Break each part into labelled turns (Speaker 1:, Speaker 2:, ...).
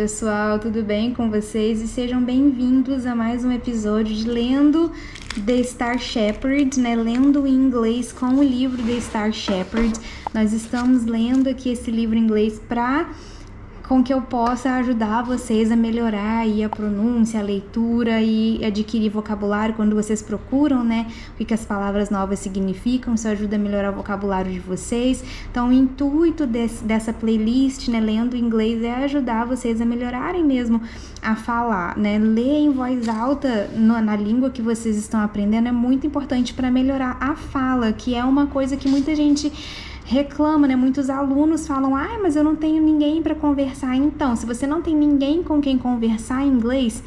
Speaker 1: pessoal, tudo bem com vocês? E sejam bem-vindos a mais um episódio de Lendo The Star Shepherd, né? Lendo em inglês com o livro The Star Shepherd. Nós estamos lendo aqui esse livro em inglês com que eu possa ajudar vocês a melhorar aí a pronúncia, a leitura e adquirir vocabulário quando vocês procuram, né? O que as palavras novas significam, isso ajuda a melhorar o vocabulário de vocês. Então, o intuito dessa playlist, né, Lendo em Inglês, é ajudar vocês a melhorarem mesmo a falar, né? Ler em voz alta na língua que vocês estão aprendendo é muito importante para melhorar a fala, que é uma coisa que muita gente reclama, né? Muitos alunos falam, mas eu não tenho ninguém para conversar. Então, se você não tem ninguém com quem conversar em inglês,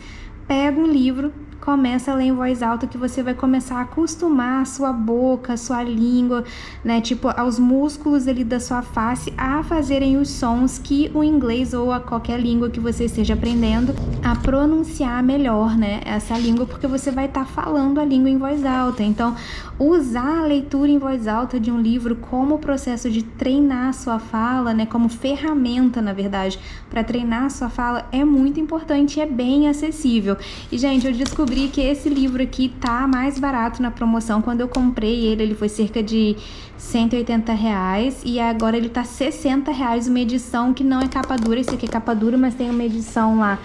Speaker 1: pega um livro, começa a ler em voz alta, que você vai começar a acostumar a sua boca, a sua língua, né? Tipo, aos músculos ali da sua face a fazerem os sons que o inglês ou a qualquer língua que você esteja aprendendo a pronunciar melhor, né? Essa língua, porque você vai estar falando a língua em voz alta. Então, usar a leitura em voz alta de um livro como processo de treinar a sua fala, né? Como ferramenta, na verdade, para treinar a sua fala é muito importante e é bem acessível. E, gente, eu descobri que esse livro aqui tá mais barato na promoção. Quando eu comprei ele foi cerca de R$180 e agora ele tá R$60, uma edição que não é capa dura. Esse aqui é capa dura, mas tem uma edição lá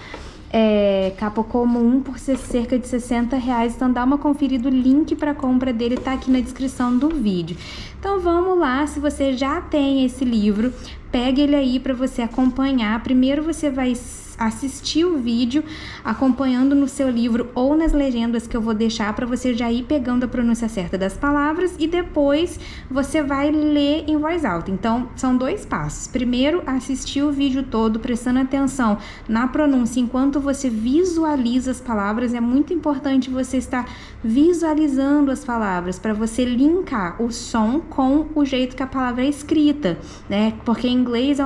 Speaker 1: capa comum por cerca de R$60. Então dá uma conferida, o link para compra dele tá aqui na descrição do vídeo. Então vamos lá, se você já tem esse livro, pega ele aí para você acompanhar. Primeiro você vai assistir o vídeo acompanhando no seu livro ou nas legendas que eu vou deixar para você já ir pegando a pronúncia certa das palavras, e depois você vai ler em voz alta. Então, são 2 passos. Primeiro, assistir o vídeo todo, prestando atenção na pronúncia enquanto você visualiza as palavras. É muito importante você estar visualizando as palavras para você linkar o som com o jeito que a palavra é escrita, né? Porque em inglês é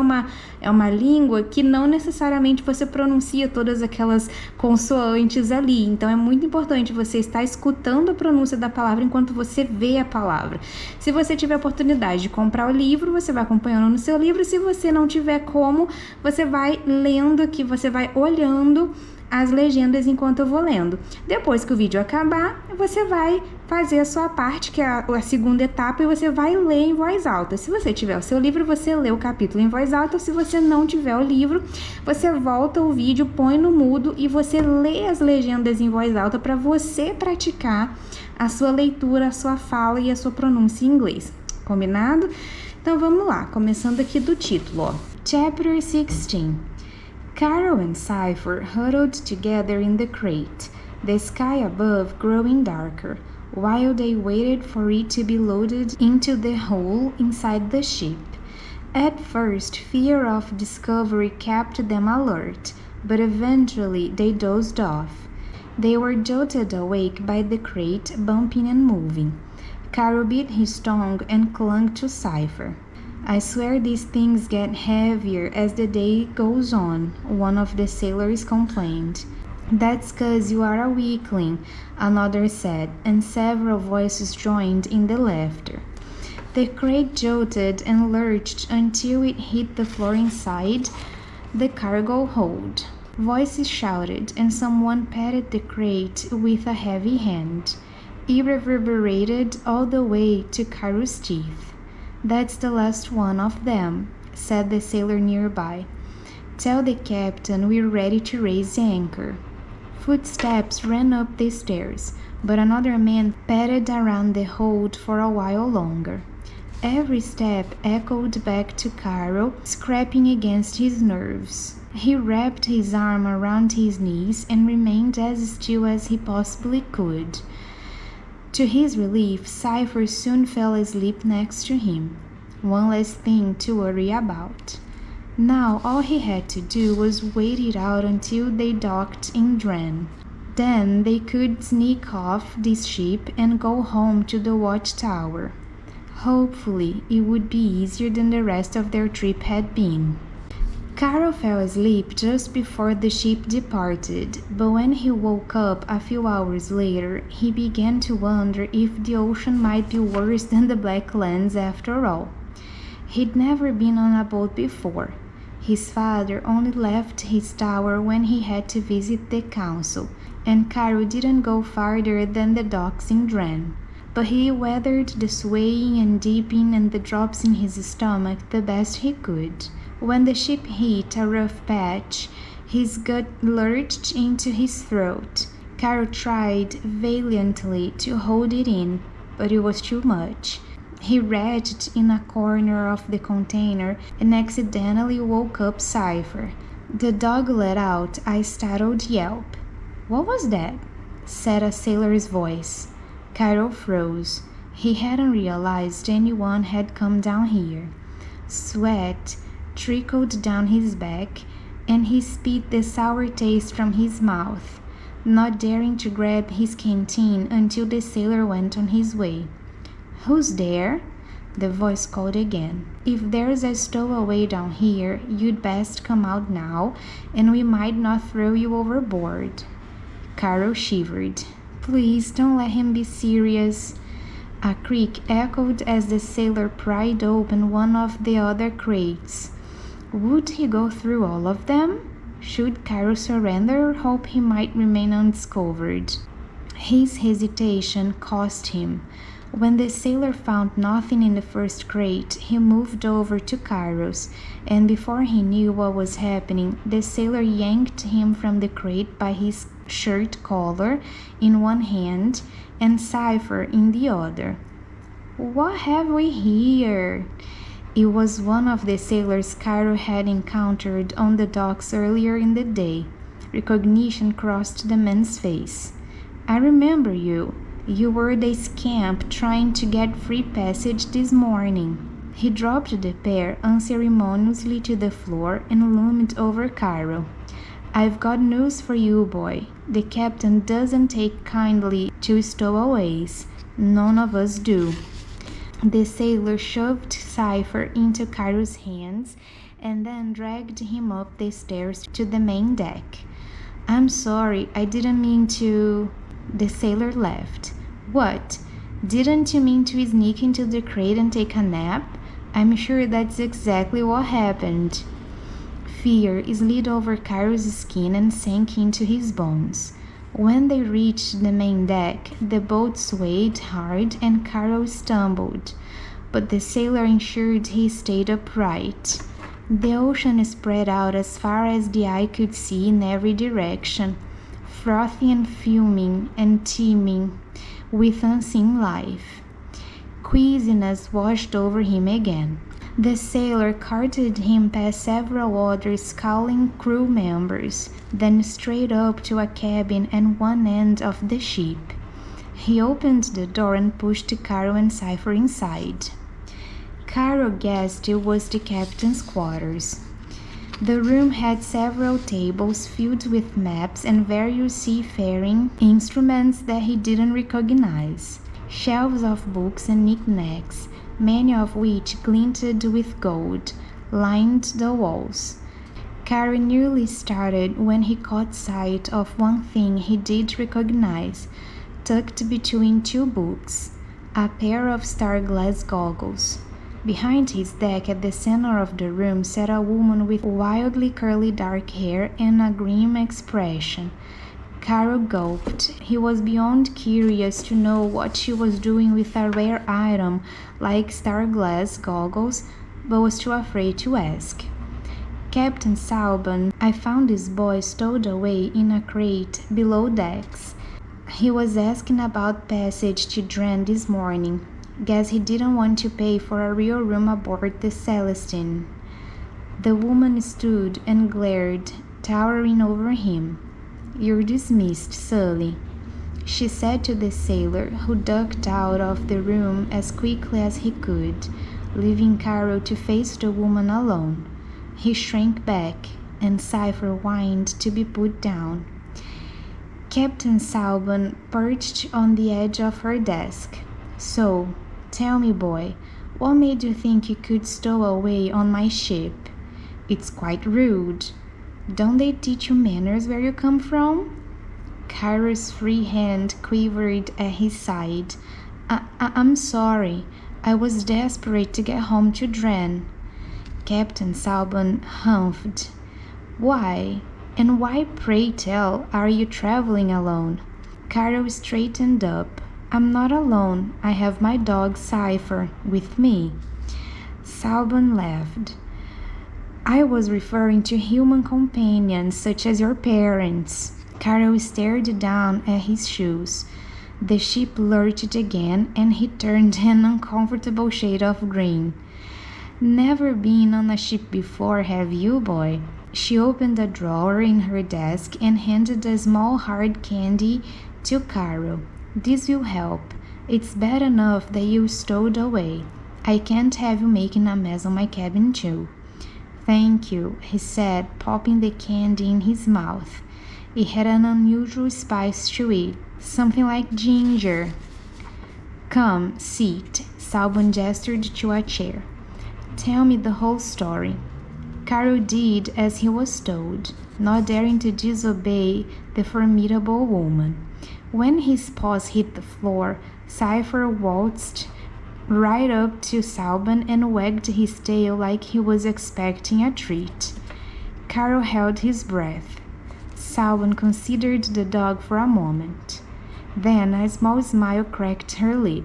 Speaker 1: uma língua que não necessariamente você pronuncia todas aquelas consoantes ali. Então, é muito importante você estar escutando a pronúncia da palavra enquanto você vê a palavra. Se você tiver a oportunidade de comprar o livro, você vai acompanhando no seu livro. Se você não tiver como, você vai lendo aqui, você vai olhando as legendas enquanto eu vou lendo. Depois que o vídeo acabar, você vai fazer a sua parte, que é a segunda etapa, e você vai ler em voz alta. Se você tiver o seu livro, você lê o capítulo em voz alta. Se você não tiver o livro, você volta o vídeo, põe no mudo e você lê as legendas em voz alta para você praticar a sua leitura, a sua fala e a sua pronúncia em inglês. Combinado? Então vamos lá, começando aqui do título, ó. Chapter 16. Carol and Cypher huddled together in the crate, the sky above growing darker, while they waited for it to be loaded into the hole inside the ship. At first, fear of discovery kept them alert, but eventually they dozed off. They were jolted awake by the crate bumping and moving. Carol bit his tongue and clung to Cypher. I swear these things get heavier as the day goes on, one of the sailors complained. That's 'cause you are a weakling, another said, and several voices joined in the laughter. The crate jolted and lurched until it hit the floor inside the cargo hold. Voices shouted, and someone patted the crate with a heavy hand. It reverberated all the way to Carol's teeth. That's the last one of them, said the sailor nearby. Tell the captain we're ready to raise the anchor. Footsteps ran up the stairs, but another man padded around the hold for a while longer. Every step echoed back to Carol, scraping against his nerves. He wrapped his arm around his knees and remained as still as he possibly could. To his relief, Cypher soon fell asleep next to him. One less thing to worry about. Now all he had to do was wait it out until they docked in Dren. Then they could sneak off this ship and go home to the watchtower. Hopefully, it would be easier than the rest of their trip had been. Carol fell asleep just before the ship departed, but when he woke up a few hours later, he began to wonder if the ocean might be worse than the Black Lands after all. He'd never been on a boat before. His father only left his tower when he had to visit the council, and Cairo didn't go farther than the docks in Dren. But he weathered the swaying and dipping and the drops in his stomach the best he could. When the ship hit a rough patch, his gut lurched into his throat. Cairo tried valiantly to hold it in, but it was too much. He wretched in a corner of the container and accidentally woke up Cypher. The dog let out a startled yelp. "What was that?" said a sailor's voice. Cairo froze. He hadn't realized anyone had come down here. Sweat trickled down his back, and he spit the sour taste from his mouth, not daring to grab his canteen until the sailor went on his way. "Who's there?" the voice called again. "If there's a stowaway down here, you'd best come out now, and we might not throw you overboard." Cairo shivered. "Please don't let him be serious." A creak echoed as the sailor pried open one of the other crates. Would he go through all of them? Should Cairo surrender or hope he might remain undiscovered? His hesitation cost him. When the sailor found nothing in the first crate, he moved over to Cairo's, and before he knew what was happening, the sailor yanked him from the crate by his shirt collar in one hand and Cypher in the other. "What have we here?" It was one of the sailors Cairo had encountered on the docks earlier in the day. Recognition crossed the man's face. "I remember you. You were the scamp trying to get free passage this morning." He dropped the pair unceremoniously to the floor and loomed over Cairo. "I've got news for you, boy. The captain doesn't take kindly to stowaways. None of us do." The sailor shoved Cypher into Cairo's hands and then dragged him up the stairs to the main deck. "I'm sorry, I didn't mean to..." The sailor laughed. "What? Didn't you mean to sneak into the crate and take a nap? I'm sure that's exactly what happened." Fear slid over Cairo's skin and sank into his bones. When they reached the main deck, the boat swayed hard and Cairo stumbled, but the sailor ensured he stayed upright. The ocean spread out as far as the eye could see in every direction, frothy and fuming and teeming with unseen life. Queasiness washed over him again. The sailor carted him past several other scowling crew members, then straight up to a cabin at one end of the ship. He opened the door and pushed Cairo and Cypher inside. Cairo guessed it was the captain's quarters. The room had several tables filled with maps and various seafaring instruments that he didn't recognize. Shelves of books and knickknacks, many of which glinted with gold, lined the walls. Cairo nearly started when he caught sight of one thing he did recognize, tucked between two books, a pair of star-glass goggles. Behind his deck at the center of the room sat a woman with wildly curly dark hair and a grim expression. Cairo gulped. He was beyond curious to know what she was doing with a rare item like star-glass goggles, but was too afraid to ask. "Captain Salban, I found this boy stowed away in a crate below decks. He was asking about passage to Dren this morning. Guess he didn't want to pay for a real room aboard the Celestine." The woman stood and glared, towering over him. "You're dismissed, Sully," she said to the sailor, who ducked out of the room as quickly as he could, leaving Cairo to face the woman alone. He shrank back, and Cypher whined to be put down. Captain Salban perched on the edge of her desk. "So, tell me, boy, what made you think you could stow away on my ship? It's quite rude. Don't they teach you manners where you come from?" Cairo's free hand quivered at his side. I'm sorry. I was desperate to get home to Dren." Captain Salban humphed. Why, and why, pray tell, are you traveling alone? Carol straightened up. I'm not alone. I have my dog Cypher with me. Salban laughed. I was referring to human companions such as your parents. Carol stared down at his shoes. The ship lurched again, and he turned an uncomfortable shade of green. Never been on a ship before, have you, boy? She opened a drawer in her desk and handed a small hard candy to Carol. This will help. It's bad enough that you stowed away. I can't have you making a mess on my cabin too. Thank you, he said, popping the candy in his mouth. It had an unusual spice to it, something like ginger. Come, sit. Salban gestured to a chair. Tell me the whole story. Carol did as he was told, not daring to disobey the formidable woman. When his paws hit the floor, Cypher waltzed right up to Salban and wagged his tail like he was expecting a treat. Carol held his breath. Salban considered the dog for a moment. Then a small smile cracked her lip,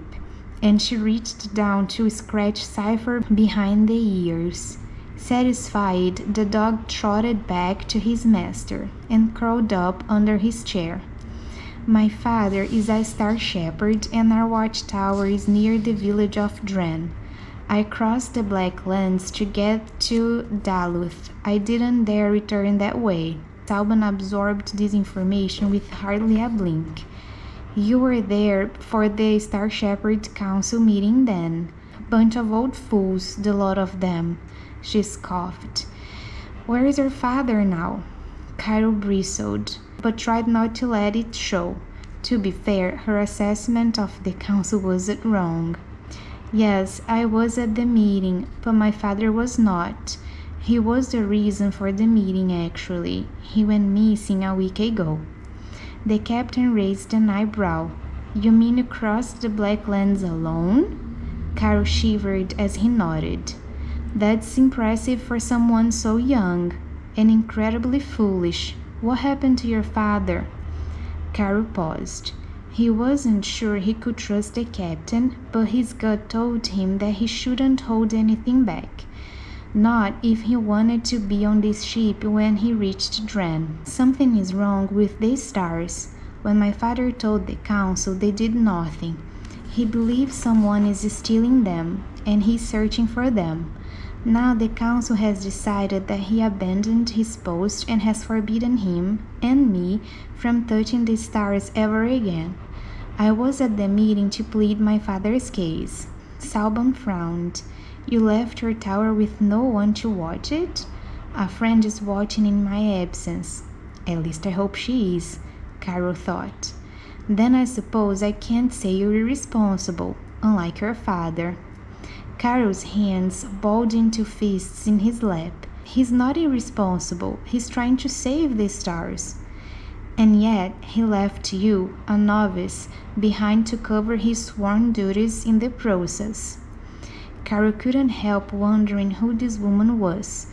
Speaker 1: and she reached down to scratch Cypher behind the ears. Satisfied, the dog trotted back to his master and curled up under his chair. My father is a star shepherd, and our watchtower is near the village of Dren. I crossed the Black Lands to get to Duluth. I didn't dare return that way. Salban absorbed this information with hardly a blink. You were there for the Star Shepherd Council meeting then. Bunch of old fools, the lot of them. She scoffed. Where is your father now? Carol bristled, but tried not to let it show. To be fair, her assessment of the council wasn't wrong. Yes, I was at the meeting, but my father was not. He was the reason for the meeting, actually. He went missing a week ago. The captain raised an eyebrow. You mean you crossed the Black Lands alone? Carol shivered as he nodded. That's impressive for someone so young, and incredibly foolish. What happened to your father? Carol paused. He wasn't sure he could trust the captain, but his gut told him that he shouldn't hold anything back. Not if he wanted to be on this ship when he reached Dren. Something is wrong with these stars. When my father told the council, they did nothing. He believes someone is stealing them, and he's searching for them. Now the council has decided that he abandoned his post and has forbidden him and me from touching the stars ever again. I was at the meeting to plead my father's case. Salban frowned. You left your tower with no one to watch it? A friend is watching in my absence. At least I hope she is, Carol thought. Then I suppose I can't say you're irresponsible, unlike your father. Carol's hands balled into fists in his lap. He's not irresponsible. He's trying to save the stars. And yet he left you, a novice, behind to cover his sworn duties in the process. Carol couldn't help wondering who this woman was,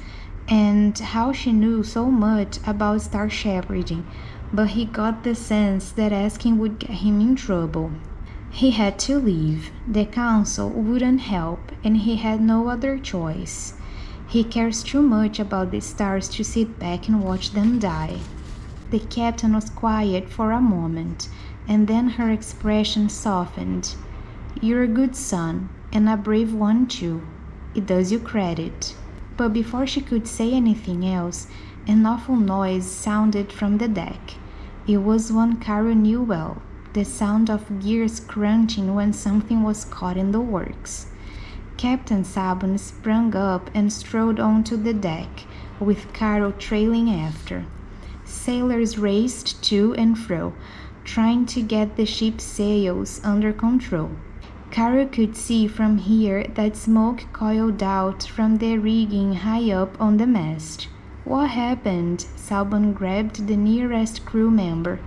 Speaker 1: and how she knew so much about star shepherding, but he got the sense that asking would get him in trouble. He had to leave. The council wouldn't help, and he had no other choice. He cares too much about the stars to sit back and watch them die. The captain was quiet for a moment, and then her expression softened. You're a good son, and a brave one too. It does you credit. But before she could say anything else, an awful noise sounded from the deck. It was one Carol knew well, the sound of gears crunching when something was caught in the works. Captain Salban sprang up and strode onto the deck, with Carol trailing after. Sailors raced to and fro, trying to get the ship's sails under control. Carol could see from here that smoke coiled out from the rigging high up on the mast. What happened? Salban grabbed the nearest crew member.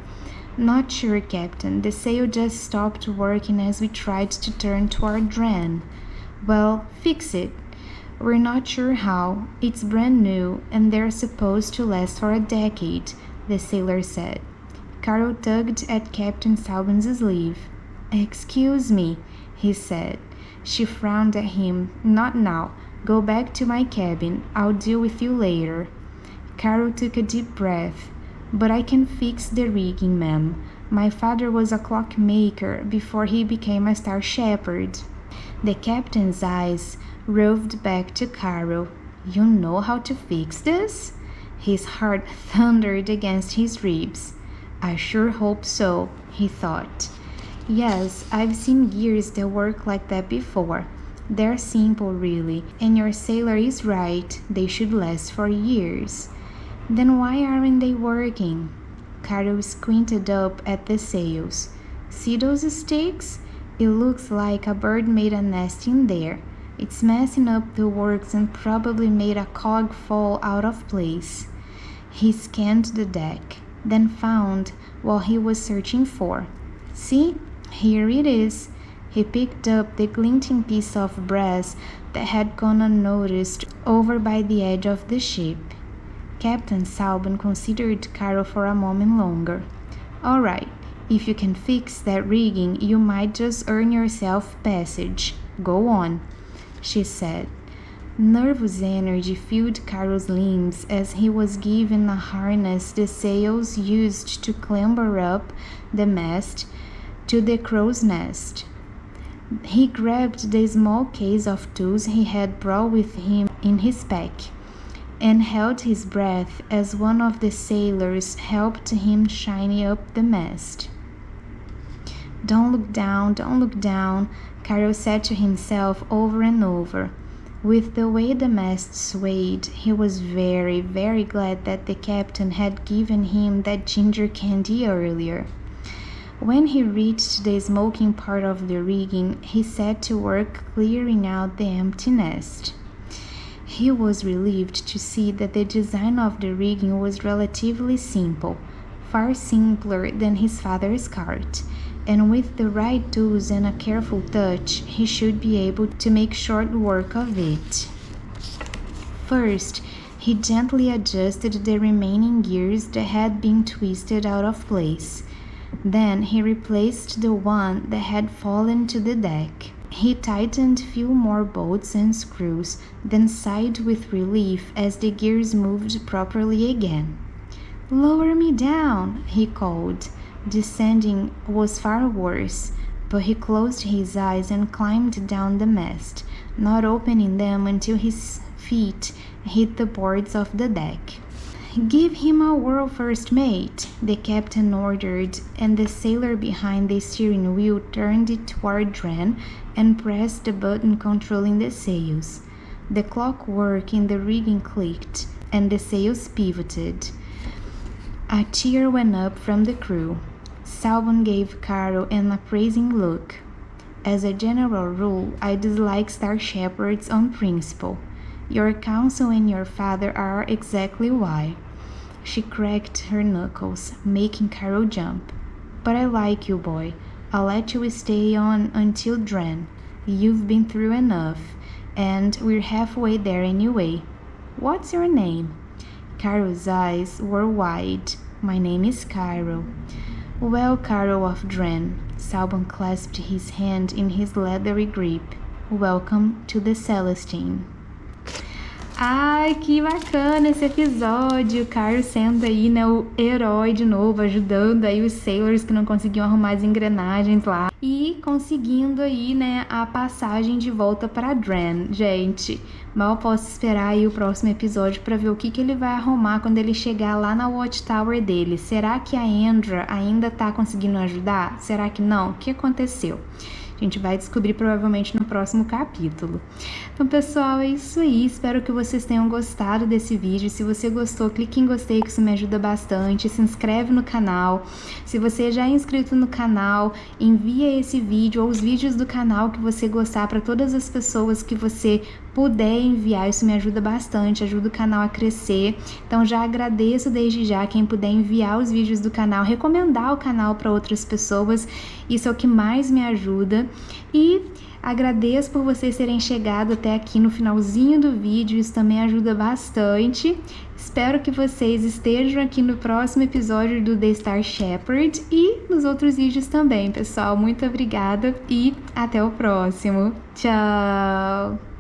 Speaker 1: Not sure, Captain. The sail just stopped working as we tried to turn toward Dren. Well, fix it. We're not sure how. It's brand new, and they're supposed to last for a decade, the sailor said. Carol tugged at Captain Salban's sleeve. Excuse me, he said. She frowned at him. Not now. Go back to my cabin. I'll deal with you later. Carol took a deep breath. But I can fix the rigging, ma'am. My father was a clockmaker before he became a star shepherd. The captain's eyes roved back to Carol. You know how to fix this? His heart thundered against his ribs. I sure hope so, he thought. Yes, I've seen gears that work like that before. They're simple, really, and your sailor is right. They should last for years. Then why aren't they working? Carol squinted up at the sails. See those sticks? It looks like a bird made a nest in there. It's messing up the works and probably made a cog fall out of place. He scanned the deck, then found what he was searching for. See? Here it is. He picked up the glinting piece of brass that had gone unnoticed over by the edge of the ship. Captain Salban considered Carol for a moment longer. All right, if you can fix that rigging, you might just earn yourself passage. Go on, she said. Nervous energy filled Carol's limbs as he was given a harness the sails used to clamber up the mast to the crow's nest. He grabbed the small case of tools he had brought with him in his pack and held his breath as one of the sailors helped him shine up the mast. Don't look down, Carol said to himself over and over. With the way the mast swayed, he was very, very glad that the captain had given him that ginger candy earlier. When he reached the smoking part of the rigging, he set to work clearing out the empty nest. He was relieved to see that the design of the rigging was relatively simple, far simpler than his father's cart, and with the right tools and a careful touch, he should be able to make short work of it. First, he gently adjusted the remaining gears that had been twisted out of place. Then he replaced the one that had fallen to the deck. He tightened a few more bolts and screws, then sighed with relief as the gears moved properly again. Lower me down, he called. Descending was far worse, but he closed his eyes and climbed down the mast, not opening them until his feet hit the boards of the deck. Give him a whirl, first mate, the captain ordered, and the sailor behind the steering wheel turned it toward Dren and pressed the button controlling the sails. The clockwork in the rigging clicked, and the sails pivoted. A cheer went up from the crew. Salban gave Carol an appraising look. As a general rule, I dislike star shepherds on principle. Your counsel and your father are exactly why. She cracked her knuckles, making Carol jump. But I like you, boy. I'll let you stay on until Dren. You've been through enough, and we're halfway there anyway. What's your name? Carol's eyes were wide. My name is Carol. Well, Carol of Dren. Salban clasped his hand in his leathery grip. Welcome to the Celestine. Ai, que bacana esse episódio, o Carl sendo aí, né, o herói de novo, ajudando aí os sailors que não conseguiam arrumar as engrenagens lá e conseguindo aí, né, a passagem de volta para Dren. Gente, mal posso esperar aí o próximo episódio para ver o que ele vai arrumar quando ele chegar lá na Watchtower dele. Será que a Andra ainda tá conseguindo ajudar? Será que não? O que aconteceu? A gente vai descobrir provavelmente no próximo capítulo. Então, pessoal, é isso aí. Espero que vocês tenham gostado desse vídeo. Se você gostou, clique em gostei, que isso me ajuda bastante. Se inscreve no canal. Se você já é inscrito no canal, envia esse vídeo ou os vídeos do canal que você gostar para todas as pessoas que você puder enviar. Isso me ajuda bastante, ajuda o canal a crescer. Então, já agradeço desde já quem puder enviar os vídeos do canal, recomendar o canal para outras pessoas. Isso é o que mais me ajuda. E Agradeço por vocês terem chegado até aqui no finalzinho do vídeo, isso também ajuda bastante. Espero que vocês estejam aqui no próximo episódio do The Star Shepherd e nos outros vídeos também, pessoal. Muito obrigada e até o próximo. Tchau!